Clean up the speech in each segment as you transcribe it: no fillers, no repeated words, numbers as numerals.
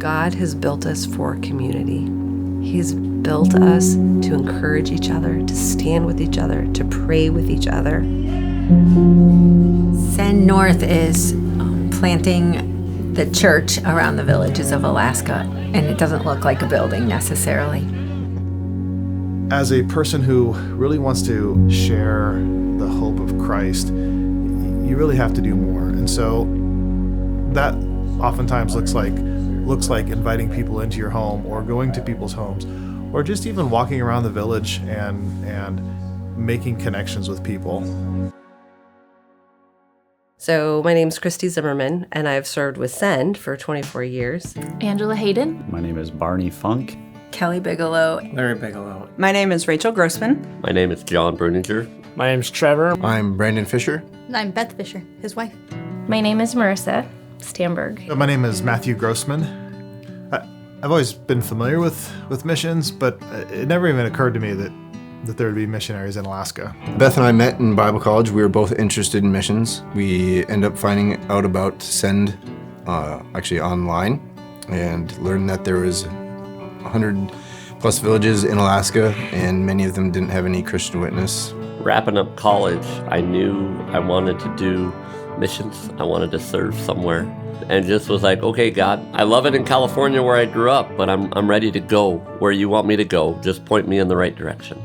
God has built us for community. He's built us to encourage each other, to stand with each other, to pray with each other. Send North is planting the church around the villages of Alaska, and it doesn't look like a building necessarily. As a person who really wants to share the hope of Christ, you really have to do more. And so that oftentimes looks like inviting people into your home or going to people's homes or just even walking around the village and making connections with people. So my name's Christy Zimmerman, and I've served with Send for 24 years. Angela Hayden. My name is Barney Funk. Kelly Bigelow. Larry Bigelow. My name is Rachel Grossman. My name is John Bruninger. My name's Trevor. I'm Brandon Fisher. And I'm Beth Fisher, his wife. My name is Marissa Stamberg. My name is Matthew Grossman. I've always been familiar with missions, but it never even occurred to me that there would be missionaries in Alaska. Beth and I met in Bible college. We were both interested in missions. We ended up finding out about Send actually online and learned that there was 100 plus villages in Alaska, and many of them didn't have any Christian witness. Wrapping up college, I knew I wanted to do missions. I wanted to serve somewhere, and just was like, okay, God, I love it in California where I grew up, but I'm ready to go where you want me to go. Just point me in the right direction.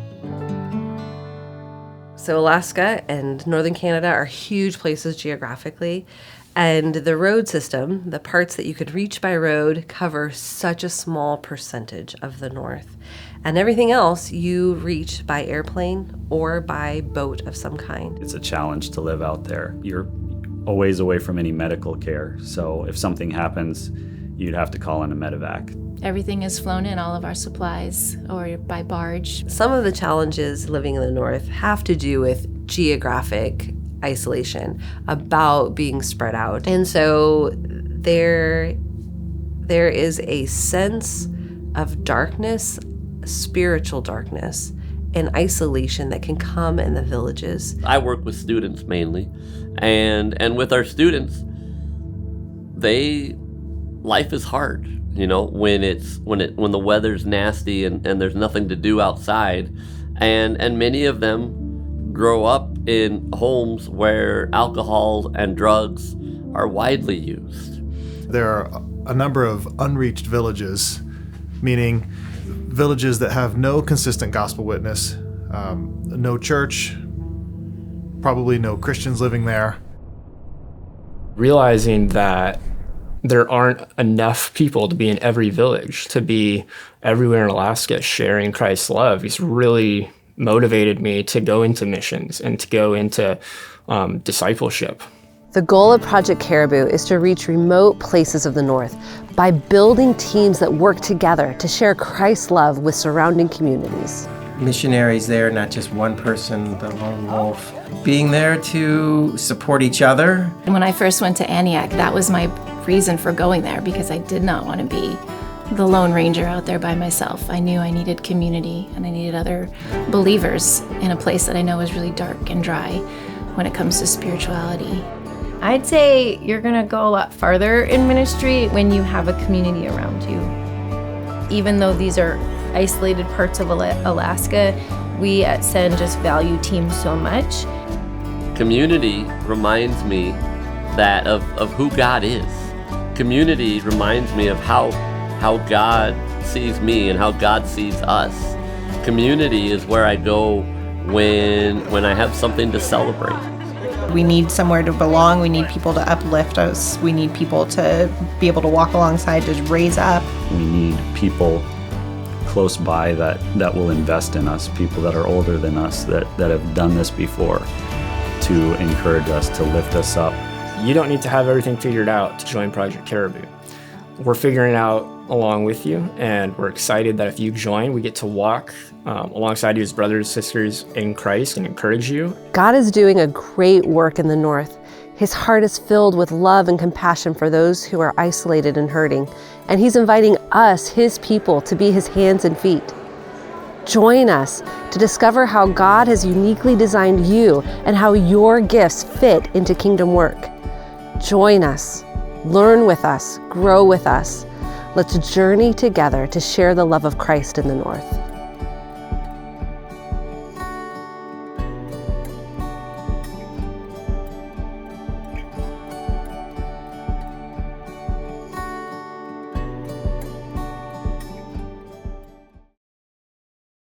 So Alaska and northern Canada are huge places geographically, and the road system, the parts that you could reach by road, cover such a small percentage of the north. And everything else you reach by airplane or by boat of some kind. It's a challenge to live out there. You're always away from any medical care, so if something happens, you'd have to call in a medevac. Everything is flown in, all of our supplies, or by barge. Some of the challenges living in the north have to do with geographic isolation, about being spread out. And so there is a sense of darkness, spiritual darkness, and isolation that can come in the villages. I work with students mainly, and with our students, life is hard. You know, when the weather's nasty and there's nothing to do outside, and many of them grow up in homes where alcohol and drugs are widely used. There are a number of unreached villages, meaning villages that have no consistent gospel witness, no church, probably no Christians living there. Realizing that there aren't enough people to be in every village, to be everywhere in Alaska sharing Christ's love, has really motivated me to go into missions and to go into discipleship. The goal of Project Caribou is to reach remote places of the north by building teams that work together to share Christ's love with surrounding communities. Missionaries there, not just one person, the lone wolf. Being there to support each other. And when I first went to Antioch, that was my reason for going there, because I did not want to be the Lone Ranger out there by myself. I knew I needed community, and I needed other believers in a place that I know is really dark and dry when it comes to spirituality. I'd say you're going to go a lot farther in ministry when you have a community around you. Even though these are isolated parts of Alaska, we at Send just value teams so much. Community reminds me that of who God is. Community reminds me of how God sees me and how God sees us. Community is where I go when I have something to celebrate. We need somewhere to belong. We need people to uplift us. We need people to be able to walk alongside, to raise up. We need people close by that will invest in us, people that are older than us, that have done this before, to encourage us, to lift us up. You don't need to have everything figured out to join Project Caribou. We're figuring it out along with you, and we're excited that if you join, we get to walk alongside you as brothers and sisters in Christ and encourage you. God is doing a great work in the north. His heart is filled with love and compassion for those who are isolated and hurting, and he's inviting us, his people, to be his hands and feet. Join us to discover how God has uniquely designed you and how your gifts fit into kingdom work. Join us, learn with us, grow with us. Let's journey together to share the love of Christ in the North.